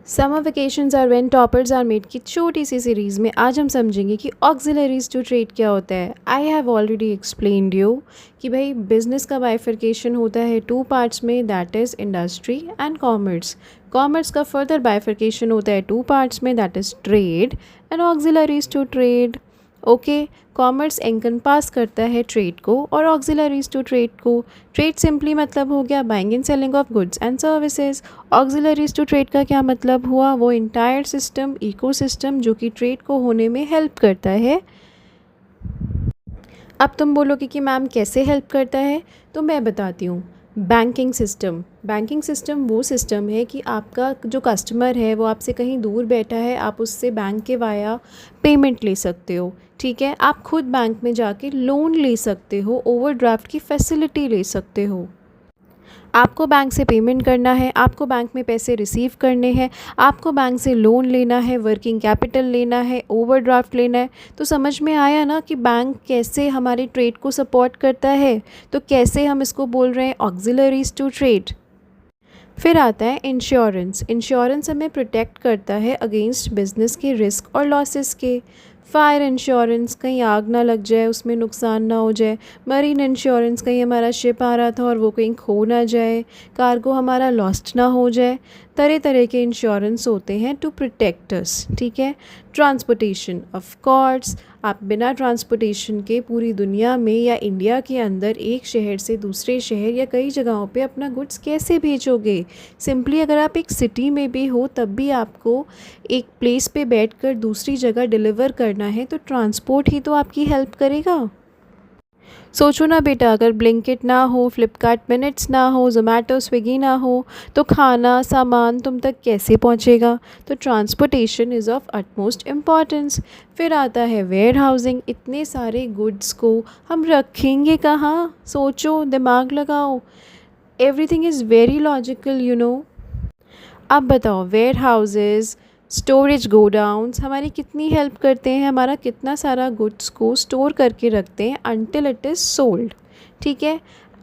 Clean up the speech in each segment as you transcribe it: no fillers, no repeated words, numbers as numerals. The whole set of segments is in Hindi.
Summer vacations are when toppers are made की छोटी सी सीरीज़ में आज हम समझेंगे कि ऑक्सिलरीज टू ट्रेड क्या होता है। I have already explained you कि भाई बिजनेस का बाइफर्केशन होता है टू पार्ट्स में, that is industry and commerce. Commerce का फर्दर बाइफर्केशन होता है टू पार्ट्स में, that is trade and auxiliaries to trade. Okay, commerce encompass करता है ट्रेड को और ऑक्सिलरीज टू ट्रेड को। ट्रेड सिंपली मतलब हो गया buying and selling of goods and services. Auxiliaries to trade का क्या मतलब हुआ, वो इंटायर सिस्टम, इकोसिस्टम जो कि ट्रेड को होने में हेल्प करता है। अब तुम बोलोगे कि मैम कैसे हेल्प करता है, तो मैं बताती हूँ। बैंकिंग सिस्टम वो सिस्टम है कि आपका जो कस्टमर है वो आपसे कहीं दूर बैठा है, आप उससे बैंक के वाया पेमेंट ले सकते हो। ठीक है, आप खुद बैंक में जाके लोन ले सकते हो, ओवरड्राफ्ट की फैसिलिटी ले सकते हो। आपको बैंक से पेमेंट करना है, आपको बैंक में पैसे रिसीव करने हैं, आपको बैंक से लोन लेना है, वर्किंग कैपिटल लेना है, ओवरड्राफ्ट लेना है। तो समझ में आया ना कि बैंक कैसे हमारे ट्रेड को सपोर्ट करता है। तो कैसे हम इसको बोल रहे हैं, ऑक्सिलरीज टू ट्रेड। फिर आता है इंश्योरेंस। इंश्योरेंस हमें प्रोटेक्ट करता है अगेंस्ट बिजनेस के रिस्क और लॉसेस के। फायर इंश्योरेंस, कहीं आग ना लग जाए, उसमें नुकसान ना हो जाए। मरीन इंश्योरेंस, कहीं हमारा शिप आ रहा था और वो कहीं खो ना जाए, कार्गो हमारा लॉस्ट ना हो जाए। तरह तरह के इंश्योरेंस होते हैं टू प्रोटेक्ट अस। ठीक है, ट्रांसपोर्टेशन, ऑफ कोर्स आप बिना ट्रांसपोर्टेशन के पूरी दुनिया में या इंडिया के अंदर एक शहर से दूसरे शहर या कई जगहों पे अपना गुड्स कैसे भेजोगे। सिंपली अगर आप एक सिटी में भी हो तब भी आपको एक प्लेस पे बैठकर दूसरी जगह डिलीवर करना है, तो ट्रांसपोर्ट ही तो आपकी हेल्प करेगा। सोचो ना बेटा, अगर ब्लिंकिट ना हो, फ्लिपकार्ट मिनट्स ना हो, ज़ोमैटो स्विगी ना हो, तो खाना सामान तुम तक कैसे पहुंचेगा। तो transportation is of utmost importance. फिर आता है वेयर हाउसिंग। इतने सारे गुड्स को हम रखेंगे कहाँ, सोचो, दिमाग लगाओ। Everything is very logical, you know. अब बताओ, वेयर हाउसेस, स्टोरेज गोडाउन्स हमारी कितनी हेल्प करते हैं, हमारा कितना सारा गुड्स को स्टोर करके रखते हैं अनटिल इट इज़ सोल्ड। ठीक है,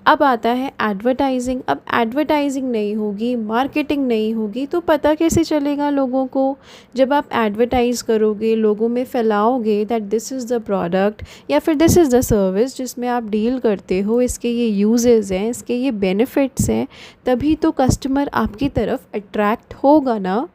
अब आता है एडवर्टाइजिंग। अब एडवर्टाइजिंग नहीं होगी, मार्केटिंग नहीं होगी, तो पता कैसे चलेगा लोगों को। जब आप एडवर्टाइज़ करोगे, लोगों में फैलाओगे that this is the product या फिर दिस इज़ द सर्विस जिसमें आप डील करते हो, इसके ये यूजेस हैं, इसके ये बेनिफिट्स हैं, तभी तो कस्टमर आपकी तरफ अट्रैक्ट होगा ना।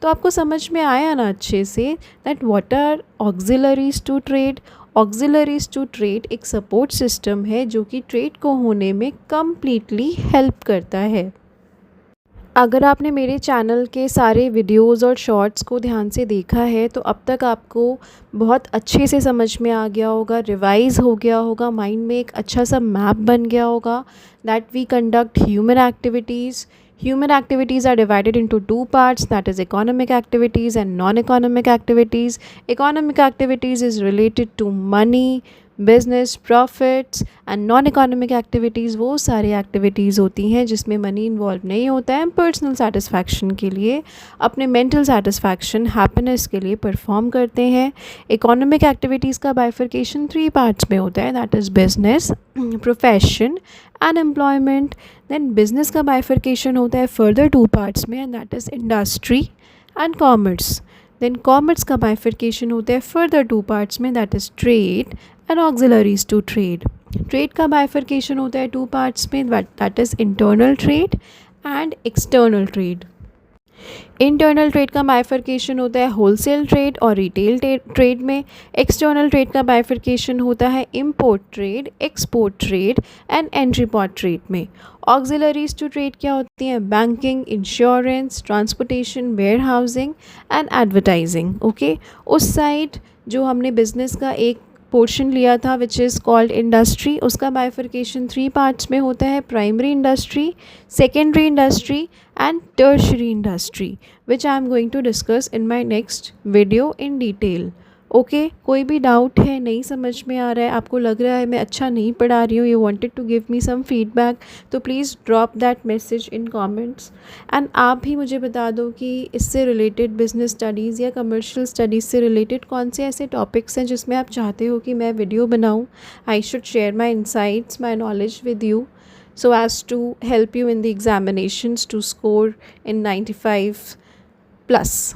तो आपको समझ में आया ना अच्छे से that what are auxiliaries to trade. Auxiliaries to trade एक सपोर्ट सिस्टम है जो कि ट्रेड को होने में कम्प्लीटली हेल्प करता है। अगर आपने मेरे चैनल के सारे वीडियोस और शॉर्ट्स को ध्यान से देखा है तो अब तक आपको बहुत अच्छे से समझ में आ गया होगा, रिवाइज़ हो गया होगा, माइंड में एक अच्छा सा मैप बन गया होगा that we conduct human activities. Human activities are divided into two parts, that is economic activities and non-economic activities. Economic activities is related to money, business, profits and non economic activities वो सारी एक्टिविटीज़ होती हैं जिसमें मनी इन्वॉल्व नहीं होता है। पर्सनल सेटिस्फैक्शन के लिए, अपने मेंटल सेटिस्फैक्शन, हैप्पीनेस के लिए परफॉर्म करते हैं। इकोनॉमिक एक्टिविटीज़ का बाइफर्केशन 3 पार्ट्स में होता है, that is business, profession and employment. Then business का बाइफर्केशन होता है फर्दर 2 पार्ट्स में, and that is industry and commerce. Then commerce का बाइफर्केशन होता है फर्दर 2 पार्ट्स में, that is trade and auxiliaries to trade. Trade का बाइफर्केशन होता है 2 पार्ट्स में, that is internal trade and external trade. Internal trade का बाइफर्केशन होता है होलसेल ट्रेड और रिटेल ट्रेड में। एक्सटर्नल ट्रेड का बाइफर्केशन होता है import trade, export trade and entry port trade में। ऑक्सिलरीज टू ट्रेड क्या होती हैं, banking, insurance, transportation, warehousing and advertising. Okay, उस साइड जो हमने बिजनेस का एक पोर्शन लिया था विच इज़ कॉल्ड इंडस्ट्री, उसका बाइफर्केशन 3 पार्ट्स में होता है, primary industry, secondary industry and tertiary industry, which I am going to discuss in my next video in detail. Okay, कोई भी डाउट है, नहीं समझ में आ रहा है, आपको लग रहा है मैं अच्छा नहीं पढ़ा रही हूँ, you wanted to give me some feedback, तो please drop that message in comments. And आप भी मुझे बता दो कि इससे रिलेटेड बिजनेस स्टडीज़ या कमर्शियल स्टडीज़ से रिलेटेड कौन से ऐसे टॉपिक्स हैं जिसमें आप चाहते हो कि मैं वीडियो बनाऊँ। I should share my insights, my knowledge with you so as to help you in the examinations to score in 95 plus.